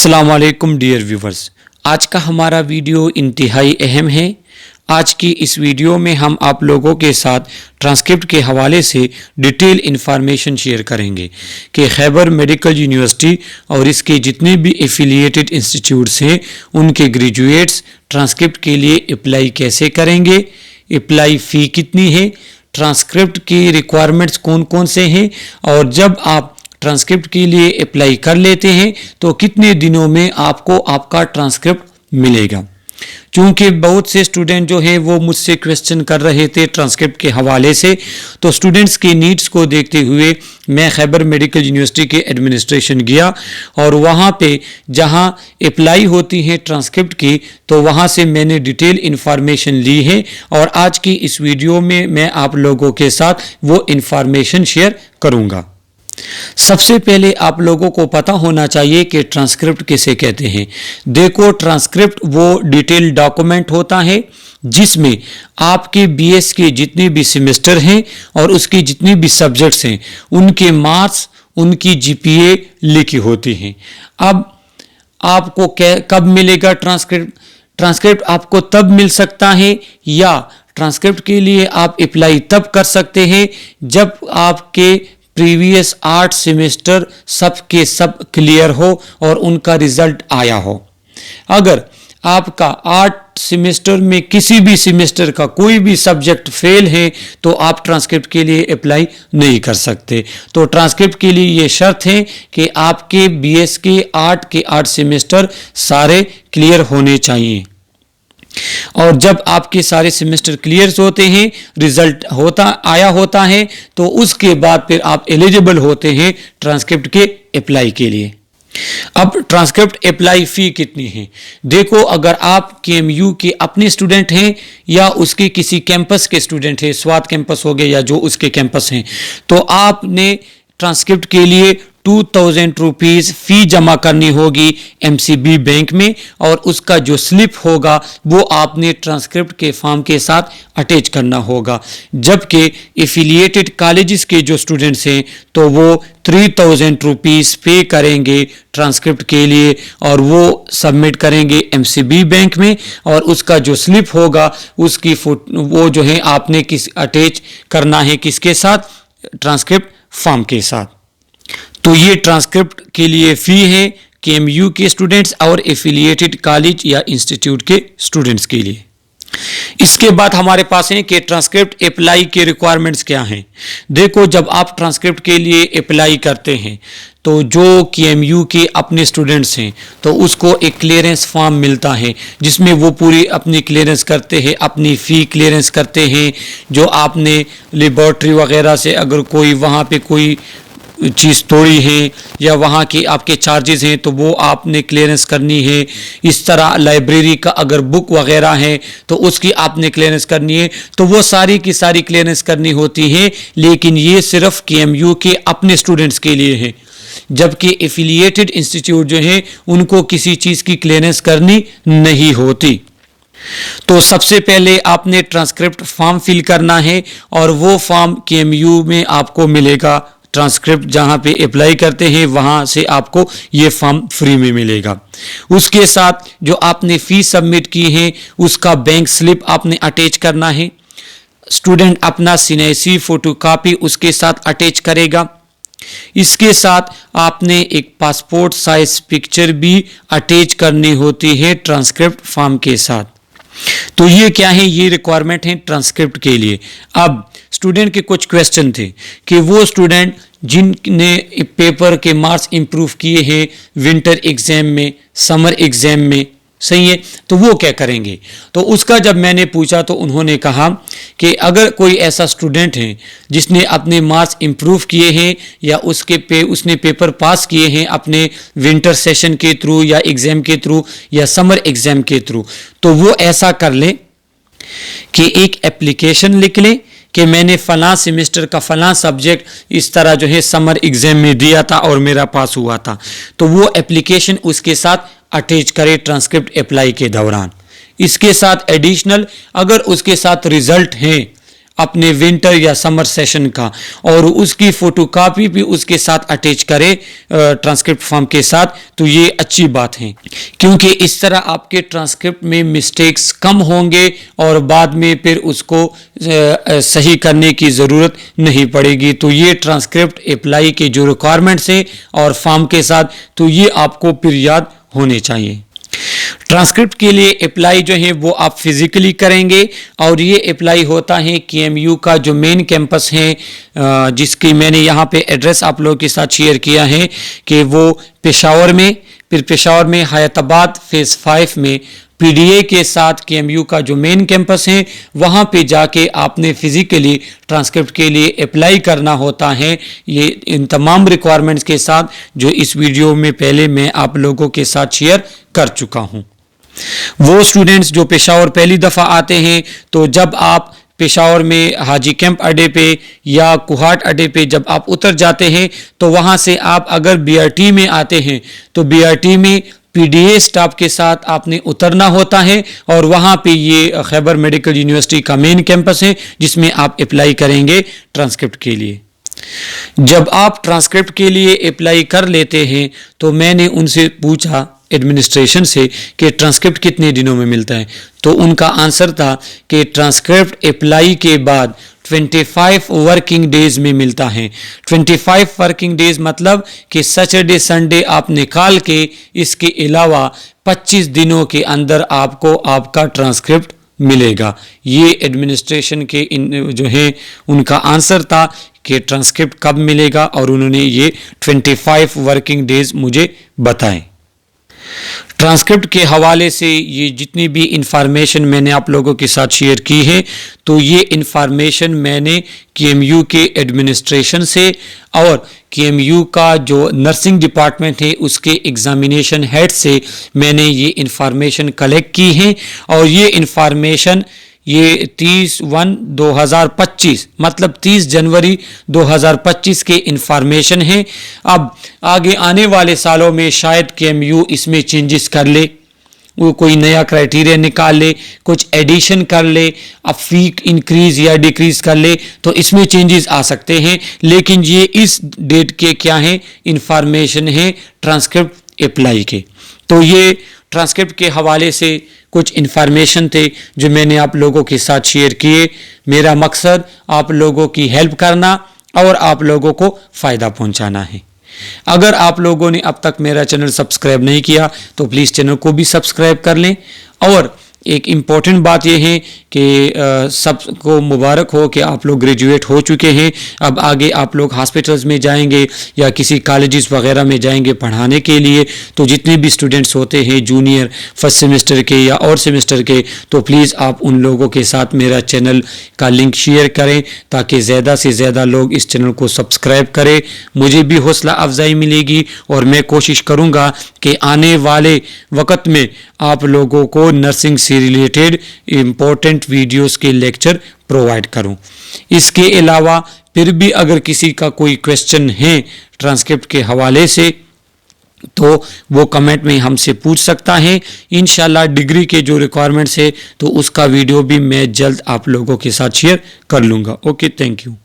अस्सलाम वालेकुम dear viewers, आज का हमारा वीडियो इंतहाई अहम है। आज की इस वीडियो में हम आप लोगों के साथ ट्रांसक्रिप्ट के हवाले से डिटेल इंफॉर्मेशन शेयर करेंगे कि खैबर मेडिकल यूनिवर्सिटी और इसके जितने भी एफिलिएटेड इंस्टीट्यूट्स हैं उनके ग्रेजुएट्स ट्रांसक्रिप्ट के लिए अप्लाई कैसे करेंगे, अप्लाई फ़ी कितनी है, ट्रांसक्रिप्ट की रिक्वायरमेंट्स कौन कौन से हैं और जब आप ट्रांसक्रिप्ट के लिए अप्लाई कर लेते हैं तो कितने दिनों में आपको आपका ट्रांसक्रिप्ट मिलेगा। चूँकि बहुत से स्टूडेंट जो हैं वो मुझसे क्वेश्चन कर रहे थे ट्रांसक्रिप्ट के हवाले से, तो स्टूडेंट्स के नीड्स को देखते हुए मैं खैबर मेडिकल यूनिवर्सिटी के एडमिनिस्ट्रेशन गया और वहाँ पे जहाँ अप्लाई होती है ट्रांसक्रिप्ट की तो वहाँ से मैंने डिटेल इन्फॉर्मेशन ली है और आज की इस वीडियो में मैं आप लोगों के साथ वो इन्फॉर्मेशन शेयर करूँगा। सबसे पहले आप लोगों को पता होना चाहिए कि ट्रांसक्रिप्ट किसे कहते हैं। देखो, ट्रांसक्रिप्ट वो डिटेल डॉक्यूमेंट होता है जिसमें आपके बीएस के जितने भी सेमेस्टर हैं और उसकी जितनी भी सब्जेक्ट्स हैं उनके मार्क्स, उनकी जीपीए लिखी होती हैं। अब आपको कब मिलेगा ट्रांसक्रिप्ट? ट्रांसक्रिप्ट आपको तब मिल सकता है या ट्रांसक्रिप्ट के लिए आप अप्लाई तब कर सकते हैं जब आपके प्रीवियस 8 सेमेस्टर सब के सब क्लियर हो और उनका रिजल्ट आया हो। अगर आपका 8 सेमेस्टर में किसी भी सेमेस्टर का कोई भी सब्जेक्ट फेल है तो आप ट्रांसक्रिप्ट के लिए अप्लाई नहीं कर सकते। तो ट्रांसक्रिप्ट के लिए ये शर्त है कि आपके बीएस के 8 सेमेस्टर सारे क्लियर होने चाहिए और जब आपके सारे सेमेस्टर क्लियर होते हैं, रिजल्ट आया होता है तो उसके बाद फिर आप एलिजिबल होते हैं ट्रांसक्रिप्ट के अप्लाई के लिए। अब ट्रांसक्रिप्ट अप्लाई फ़ी कितनी है? देखो, अगर आप केएमयू के अपने स्टूडेंट हैं या उसके किसी कैंपस के स्टूडेंट हैं, स्वात कैंपस हो गए या जो उसके कैंपस हैं, तो आपने ट्रांसक्रिप्ट के लिए 2000 रुपीज़ फ़ी जमा करनी होगी एमसीबी बैंक में और उसका जो स्लिप होगा वो आपने ट्रांसक्रिप्ट के फॉर्म के साथ अटैच करना होगा। जबकि एफिलिएटेड कॉलेजेस के जो स्टूडेंट्स हैं तो वो 3000 रुपीज़ पे करेंगे ट्रांसक्रिप्ट के लिए और वो सबमिट करेंगे एमसीबी बैंक में और उसका जो स्लिप होगा उसकी वो जो है आपने अटैच करना है किसके साथ? ट्रांसक्रिप्ट फॉर्म के साथ। तो ये ट्रांसक्रिप्ट के लिए फ़ी है केएमयू के स्टूडेंट्स और एफिलिएटेड कॉलेज या इंस्टीट्यूट के स्टूडेंट्स के लिए। इसके बाद हमारे पास है कि ट्रांसक्रिप्ट अप्लाई के रिक्वायरमेंट्स क्या हैं। देखो, जब आप ट्रांसक्रिप्ट के लिए अप्लाई करते हैं तो जो केएमयू के अपने स्टूडेंट्स हैं तो उसको एक क्लियरेंस फॉर्म मिलता है जिसमें वो पूरी अपनी क्लियरेंस करते हैं, अपनी फ़ी क्लियरेंस करते हैं। जो आपने लेबॉर्ट्री वगैरह से अगर कोई वहाँ पे कोई चीज़ तोड़ी है या वहाँ के आपके चार्जेस हैं तो वो आपने क्लियरेंस करनी है। इस तरह लाइब्रेरी का अगर बुक वगैरह है तो उसकी आपने क्लियरेंस करनी है। तो वो सारी की सारी क्लियरेंस करनी होती है, लेकिन ये सिर्फ केएमयू के अपने स्टूडेंट्स के लिए है, जबकि एफिलिएटेड इंस्टीट्यूट जो हैं उनको किसी चीज़ की क्लियरेंस करनी नहीं होती। तो सबसे पहले आपने ट्रांसक्रिप्ट फॉर्म फिल करना है और वो फॉर्म केएमयू में आपको मिलेगा। ट्रांसक्रिप्ट जहाँ पे अप्लाई करते हैं वहाँ से आपको ये फॉर्म फ्री में मिलेगा। उसके साथ जो आपने फ़ीस सबमिट की है उसका बैंक स्लिप आपने अटैच करना है। स्टूडेंट अपना सीएनसी फोटोकॉपी उसके साथ अटैच करेगा। इसके साथ आपने एक पासपोर्ट साइज पिक्चर भी अटैच करनी होती है ट्रांसक्रिप्ट फॉर्म के साथ। तो ये क्या है? ये रिक्वायरमेंट है ट्रांसक्रिप्ट के लिए। अब स्टूडेंट के कुछ क्वेश्चन थे कि वो स्टूडेंट जिनने पेपर के मार्क्स इंप्रूव किए हैं विंटर एग्जाम में, समर एग्जाम में, सही है, तो वो क्या करेंगे? तो उसका जब मैंने पूछा तो उन्होंने कहा कि अगर कोई ऐसा स्टूडेंट है जिसने अपने मार्क्स इंप्रूव किए हैं या उसने पेपर पास किए हैं अपने विंटर सेशन के थ्रू या एग्ज़ाम के थ्रू या समर एग्ज़ाम के थ्रू, तो वो ऐसा कर ले कि एक एप्लीकेशन लिख ले कि मैंने फ़लाँ सेमेस्टर का फ़लाँ सब्जेक्ट इस तरह जो है समर एग्ज़ाम में दिया था और मेरा पास हुआ था, तो वो एप्लीकेशन उसके साथ अटैच करे ट्रांसक्रिप्ट अप्लाई के दौरान। इसके साथ एडिशनल अगर उसके साथ रिज़ल्ट हैं अपने विंटर या समर सेशन का, और उसकी फोटोकॉपी भी उसके साथ अटैच करें ट्रांसक्रिप्ट फॉर्म के साथ, तो ये अच्छी बात है, क्योंकि इस तरह आपके ट्रांसक्रिप्ट में मिस्टेक्स कम होंगे और बाद में फिर उसको सही करने की ज़रूरत नहीं पड़ेगी। तो ये ट्रांसक्रिप्ट अप्लाई के जो रिक्वायरमेंट्स है और फॉर्म के साथ, तो ये आपको फिर याद होने चाहिए। ट्रांसक्रिप्ट के लिए अप्लाई जो है वो आप फिजिकली करेंगे, और ये अप्लाई होता है KMU का जो मेन कैंपस है, जिसकी मैंने यहाँ पे एड्रेस आप लोगों के साथ शेयर किया है कि वो पेशावर में, फिर पेशावर में हयाताबाद फेज़ 5 में PDA के साथ KMU का जो मेन कैंपस है, वहाँ पे जाके आपने फिजिकली ट्रांसक्रिप्ट के लिए अप्लाई करना होता है। ये इन तमाम रिक्वायरमेंट्स के साथ जो इस वीडियो में पहले मैं आप लोगों के साथ शेयर कर चुका हूँ। वो स्टूडेंट्स जो पेशावर पहली दफ़ा आते हैं, तो जब आप पेशावर में हाजी कैंप अड्डे पे या कुहाट अड्डे पे जब आप उतर जाते हैं, तो वहाँ से आप अगर BRT में आते हैं तो BRT में PDA स्टाफ के साथ आपने उतरना होता है, और वहाँ पे ये खैबर मेडिकल यूनिवर्सिटी का मेन कैंपस है जिसमें आप अप्लाई करेंगे ट्रांसक्रिप्ट के लिए। जब आप ट्रांसक्रिप्ट के लिए अप्लाई कर लेते हैं, तो मैंने उनसे पूछा एडमिनिस्ट्रेशन से कि ट्रांसक्रिप्ट कितने दिनों में मिलता है, तो उनका आंसर था कि ट्रांसक्रिप्ट अप्लाई के बाद 25 वर्किंग डेज में मिलता है। 25 वर्किंग डेज मतलब कि सैटरडे संडे आप निकाल के, इसके अलावा 25 दिनों के अंदर आपको आपका ट्रांसक्रिप्ट मिलेगा। ये एडमिनिस्ट्रेशन के जो है उनका आंसर था कि ट्रांसक्रिप्ट कब मिलेगा, और उन्होंने ये 25 वर्किंग डेज मुझे बताएं। ट्रांसक्रिप्ट के हवाले से ये जितनी भी इंफॉर्मेशन मैंने आप लोगों के साथ शेयर की है, तो ये इंफॉर्मेशन मैंने KMU के एडमिनिस्ट्रेशन से और KMU का जो नर्सिंग डिपार्टमेंट है उसके एग्जामिनेशन हेड से मैंने ये इंफॉर्मेशन कलेक्ट की है, और ये इंफॉर्मेशन ये 30/1/2025 मतलब 30 जनवरी 2025 के इंफॉर्मेशन है। अब आगे आने वाले सालों में शायद KMU इसमें चेंजेस कर ले, वो कोई नया क्राइटेरिया निकाल ले, कुछ एडिशन कर ले, अब फी इंक्रीज या डिक्रीज कर ले, तो इसमें चेंजेस आ सकते हैं। लेकिन ये इस डेट के क्या है इंफॉर्मेशन है ट्रांसक्रिप्ट अप्लाई के। तो ये ट्रांसक्रिप्ट के हवाले से कुछ इन्फॉर्मेशन थे जो मैंने आप लोगों के साथ शेयर किए। मेरा मकसद आप लोगों की हेल्प करना और आप लोगों को फ़ायदा पहुंचाना है। अगर आप लोगों ने अब तक मेरा चैनल सब्सक्राइब नहीं किया तो प्लीज़ चैनल को भी सब्सक्राइब कर लें। और एक इम्पॉर्टेंट बात यह है कि सबको मुबारक हो कि आप लोग ग्रेजुएट हो चुके हैं। अब आगे आप लोग हॉस्पिटल्स में जाएंगे या किसी कॉलेजेस वगैरह में जाएंगे पढ़ाने के लिए, तो जितने भी स्टूडेंट्स होते हैं जूनियर फर्स्ट सेमेस्टर के या और सेमेस्टर के, तो प्लीज़ आप उन लोगों के साथ मेरा चैनल का लिंक शेयर करें ताकि ज़्यादा से ज़्यादा लोग इस चैनल को सब्सक्राइब करें। मुझे भी हौसला अफजाई मिलेगी और मैं कोशिश करूँगा कि आने वाले वक्त में आप लोगों को नर्सिंग से रिलेटेड इम्पोर्टेंट वीडियोस के लेक्चर प्रोवाइड करूं। इसके अलावा फिर भी अगर किसी का कोई क्वेश्चन है ट्रांसक्रिप्ट के हवाले से तो वो कमेंट में हमसे पूछ सकता है। इंशाल्लाह डिग्री के जो रिक्वायरमेंट्स है तो उसका वीडियो भी मैं जल्द आप लोगों के साथ शेयर कर लूँगा। Okay, thank you.